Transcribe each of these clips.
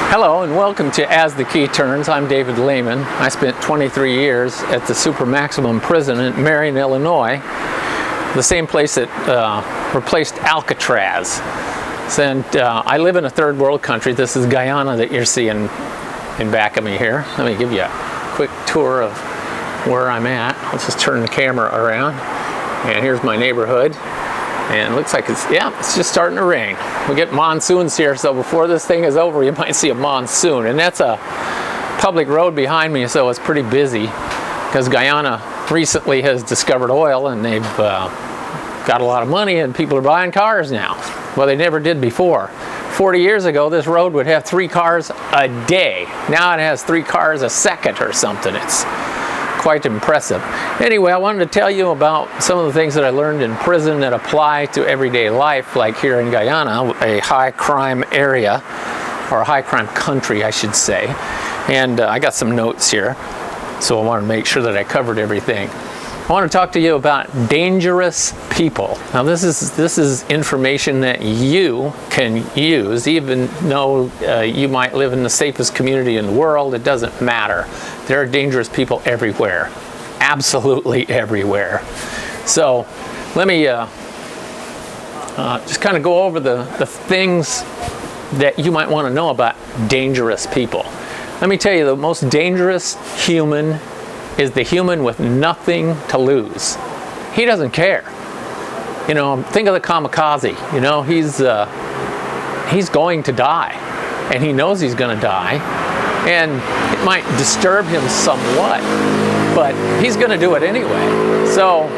Hello and welcome to As the Key Turns. I'm David Lehman. I spent 23 years at the Supermaximum prison in Marion, Illinois, the same place that replaced Alcatraz. And I live in a third world country. This is Guyana that you're seeing in back of me here. Let me give you a quick tour of where I'm at. I'll just turn the camera around. And here's my neighborhood. And it looks like it's just starting to rain. We get monsoons here, so before this thing is over, you might see a monsoon. And that's a public road behind me, so it's pretty busy because Guyana recently has discovered oil and they've got a lot of money and people are buying cars now. Well, they never did before. 40 years ago, this road would have 3 cars a day. Now it has 3 cars a second or something. It's quite impressive. Anyway, I wanted to tell you about some of the things that I learned in prison that apply to everyday life, like here in Guyana, a high crime area, or a high crime country, I should say. And I got some notes here, so I want to make sure that I covered everything. I want to talk to you about dangerous people. Now this is information that you can use, even though you might live in the safest community in the world. It doesn't matter. There are dangerous people everywhere, absolutely everywhere. So let me just kind of go over the things that you might want to know about dangerous people. Let me tell you, the most dangerous human is the human with nothing to lose. He doesn't care. You know, think of the kamikaze. You know, he's going to die, and he knows he's going to die, and it might disturb him somewhat, but he's going to do it anyway. So,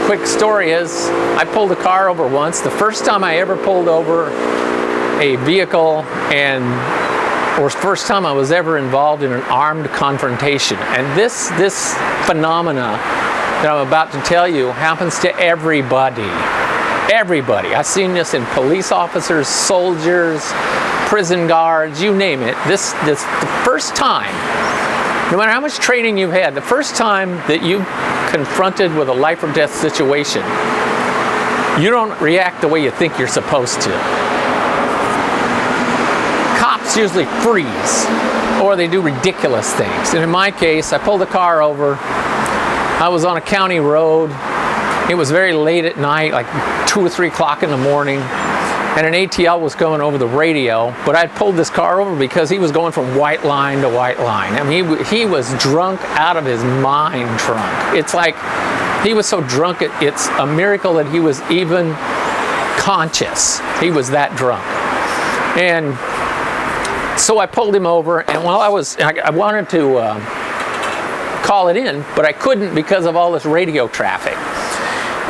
quick story is, I pulled a car over once. The first time I ever pulled over a vehicle or first time I was ever involved in an armed confrontation. And this phenomena that I'm about to tell you happens to everybody. Everybody. I've seen this in police officers, soldiers, prison guards, you name it. This the first time, no matter how much training you've had, the first time that you confronted with a life or death situation, you don't react the way you think you're supposed to. Cops usually freeze, or they do ridiculous things. And in my case, I pulled the car over. I was on a county road. It was very late at night, like 2 or 3 o'clock in the morning, and an ATL was going over the radio, but I'd pulled this car over because he was going from white line to white line. I mean, he was drunk out of his mind drunk. It's like he was so drunk, it's a miracle that he was even conscious. He was that drunk. And so I pulled him over, and while I wanted to call it in, but I couldn't because of all this radio traffic.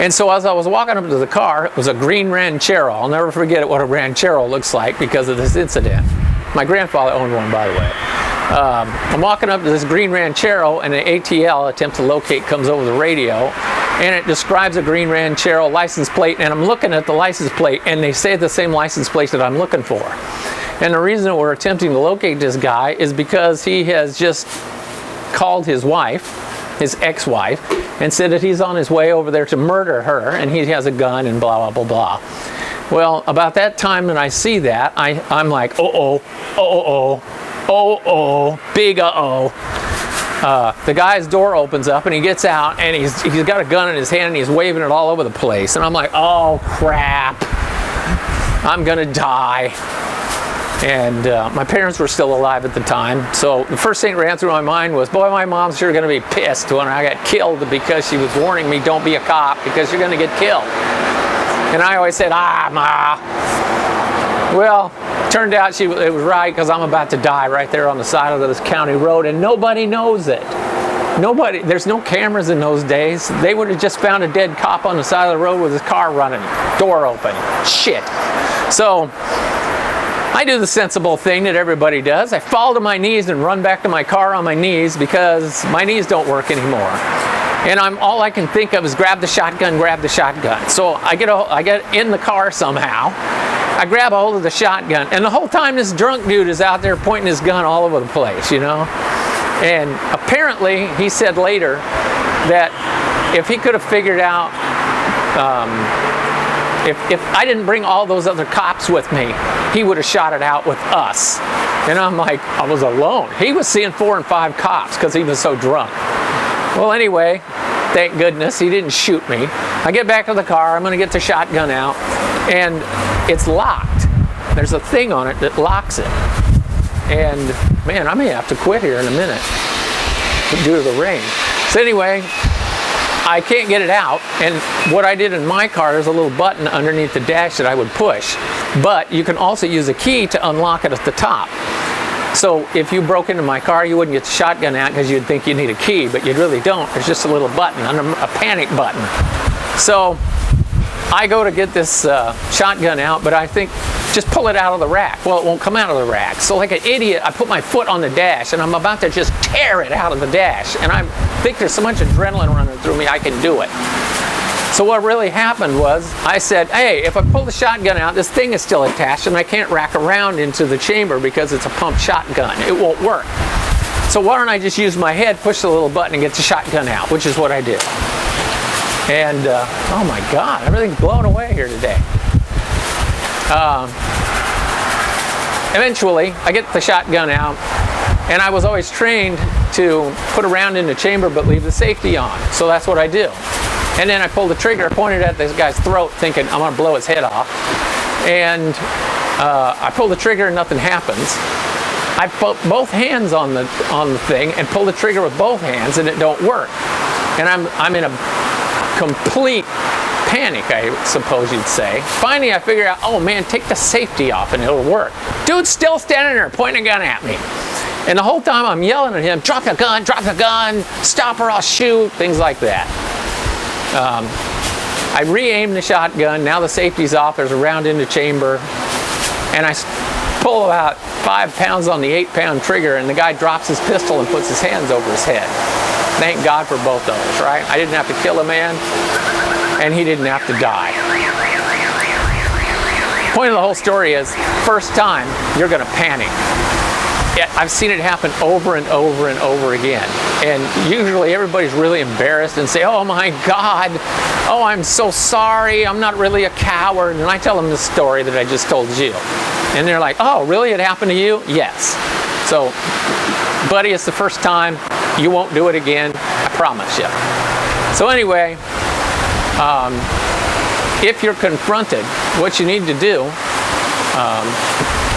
And so as I was walking up to the car, it was a green Ranchero. I'll never forget what a Ranchero looks like because of this incident. My grandfather owned one, by the way. I'm walking up to this green Ranchero, and an ATL, attempt to locate, comes over the radio, and it describes a green Ranchero license plate, and I'm looking at the license plate, and they say the same license plate that I'm looking for. And the reason that we're attempting to locate this guy is because he has just called his wife, his ex-wife, and said that he's on his way over there to murder her, and he has a gun and blah, blah, blah, blah. Well, about that time when I see that, I'm like, big uh-oh. The guy's door opens up, and he gets out, and he's got a gun in his hand, and he's waving it all over the place. And I'm like, oh, crap. I'm going to die. And my parents were still alive at the time, so the first thing that ran through my mind was, boy, my mom's sure going to be pissed when I got killed because she was warning me, don't be a cop because you're going to get killed. And I always said, Ma. Well, turned out it was right, because I'm about to die right there on the side of this county road, and nobody knows it. There's no cameras in those days. They would have just found a dead cop on the side of the road with his car running, door open. Shit. So I do the sensible thing that everybody does. I fall to my knees and run back to my car on my knees because my knees don't work anymore. And all I can think of is grab the shotgun. So I get in the car somehow. I grab a hold of the shotgun, and the whole time this drunk dude is out there pointing his gun all over the place, you know? And apparently, he said later that if he could have figured out If I didn't bring all those other cops with me, he would have shot it out with us. And I'm like, I was alone. He was seeing 4 and 5 cops because he was so drunk. Well, anyway, thank goodness he didn't shoot me. I get back to the car, I'm going to get the shotgun out, and it's locked. There's a thing on it that locks it. And man, I may have to quit here in a minute due to the rain. So anyway, I can't get it out, and what I did in my car, there's a little button underneath the dash that I would push, but you can also use a key to unlock it at the top. So if you broke into my car, you wouldn't get the shotgun out because you'd think you need a key, but you really don't. There's just a little button, a panic button. So I go to get this shotgun out, but I think just pull it out of the rack. Well, it won't come out of the rack. So like an idiot, I put my foot on the dash, and I'm about to just tear it out of the dash. And I think there's so much adrenaline running through me, I can do it. So what really happened was, I said, hey, if I pull the shotgun out, this thing is still attached, and I can't rack around into the chamber because it's a pump shotgun. It won't work. So why don't I just use my head, push the little button, and get the shotgun out, which is what I did. And, oh my God, everything's blown away here today. Eventually, I get the shotgun out, and I was always trained to put a round in the chamber but leave the safety on. So that's what I do. And then I pulled the trigger, pointed at this guy's throat, thinking I'm going to blow his head off. And I pull the trigger and nothing happens. I put both hands on the thing and pull the trigger with both hands, and it don't work. And I'm in a complete panic, I suppose you'd say. Finally, I figure out, oh man, take the safety off and it'll work. Dude's still standing there pointing a gun at me. And the whole time I'm yelling at him, drop the gun, stop or I'll shoot, things like that. I re-aim the shotgun, now the safety's off, there's a round in the chamber, and I pull about 5 pounds on the 8-pound trigger, and the guy drops his pistol and puts his hands over his head. Thank God for both of us, right? I didn't have to kill a man, and he didn't have to die. Point of the whole story is, first time, you're going to panic. I've seen it happen over and over and over again. And usually everybody's really embarrassed and say, oh my God, oh I'm so sorry, I'm not really a coward. And I tell them the story that I just told you. And they're like, oh really, it happened to you? Yes. So, buddy, it's the first time, you won't do it again, I promise you. So anyway, if you're confronted, what you need to do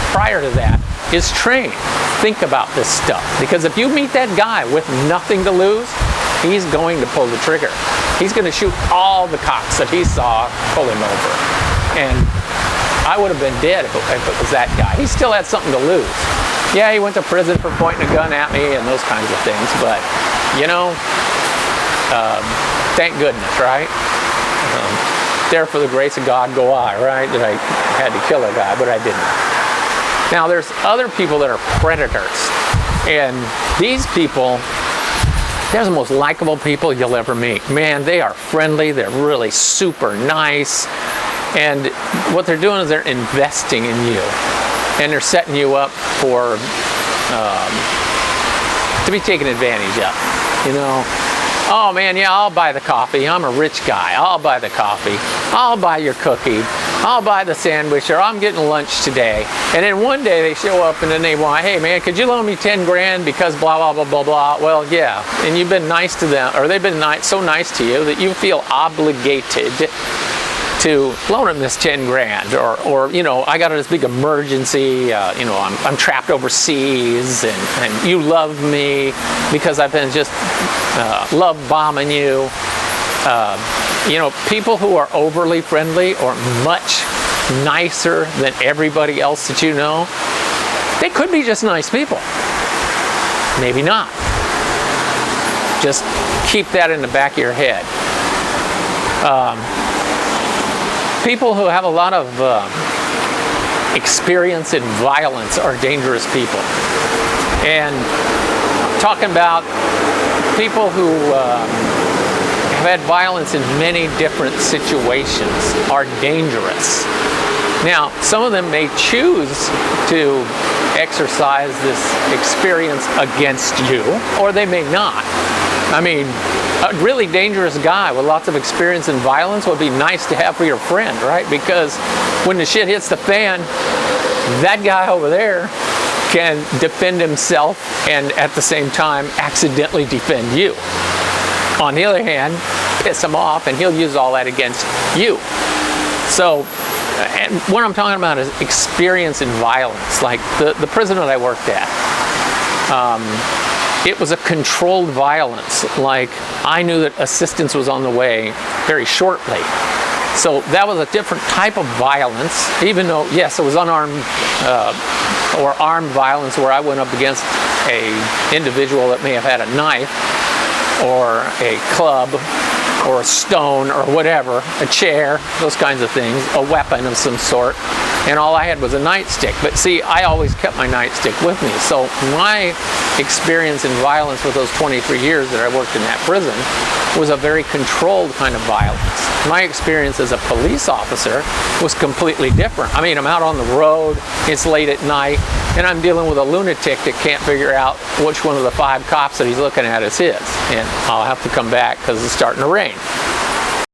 prior to that is train. Think about this stuff. Because if you meet that guy with nothing to lose, he's going to pull the trigger. He's going to shoot all the cops that he saw pull him over. And I would have been dead if it was that guy. He still had something to lose. Yeah, he went to prison for pointing a gun at me and those kinds of things. But, you know, thank goodness, right? There for the grace of God go I, right? That I had to kill a guy, but I didn't. Now, there's other people that are predators. And these people, they're the most likable people you'll ever meet. Man, they are friendly. They're really super nice. And what they're doing is they're investing in you. And they're setting you up for, to be taken advantage of, you know. Oh man, yeah, I'll buy the coffee. I'm a rich guy. I'll buy the coffee. I'll buy your cookie. I'll buy the sandwich, or I'm getting lunch today. And then one day they show up and then they want, hey man, could you loan me 10 grand because blah, blah, blah, blah, blah. Well, yeah. And you've been nice to them, or they've been so nice to you that you feel obligated to loan them this 10 grand, or you know, I got this big emergency, you know, I'm trapped overseas, and you love me because I've been just love bombing you. You know, people who are overly friendly or much nicer than everybody else that you know, they could be just nice people. Maybe not. Just keep that in the back of your head. People who have a lot of experience in violence are dangerous people. And I'm talking about people who have had violence in many different situations are dangerous. Now, some of them may choose to exercise this experience against you, or they may not. I mean, a really dangerous guy with lots of experience in violence would be nice to have for your friend, right? Because when the shit hits the fan, that guy over there can defend himself and at the same time accidentally defend you. On the other hand, piss him off and he'll use all that against you. So, and what I'm talking about is experience in violence. Like the prison that I worked at, it was a controlled violence. Like, I knew that assistance was on the way very shortly. So that was a different type of violence, even though, yes, it was unarmed or armed violence where I went up against an individual that may have had a knife or a club or a stone or whatever, a chair, those kinds of things, a weapon of some sort, and all I had was a nightstick. But see, I always kept my nightstick with me. So my experience in violence with those 23 years that I worked in that prison was a very controlled kind of violence. My experience as a police officer was completely different. I mean, I'm out on the road, it's late at night, and I'm dealing with a lunatic that can't figure out which one of the 5 cops that he's looking at is his. And I'll have to come back because it's starting to rain.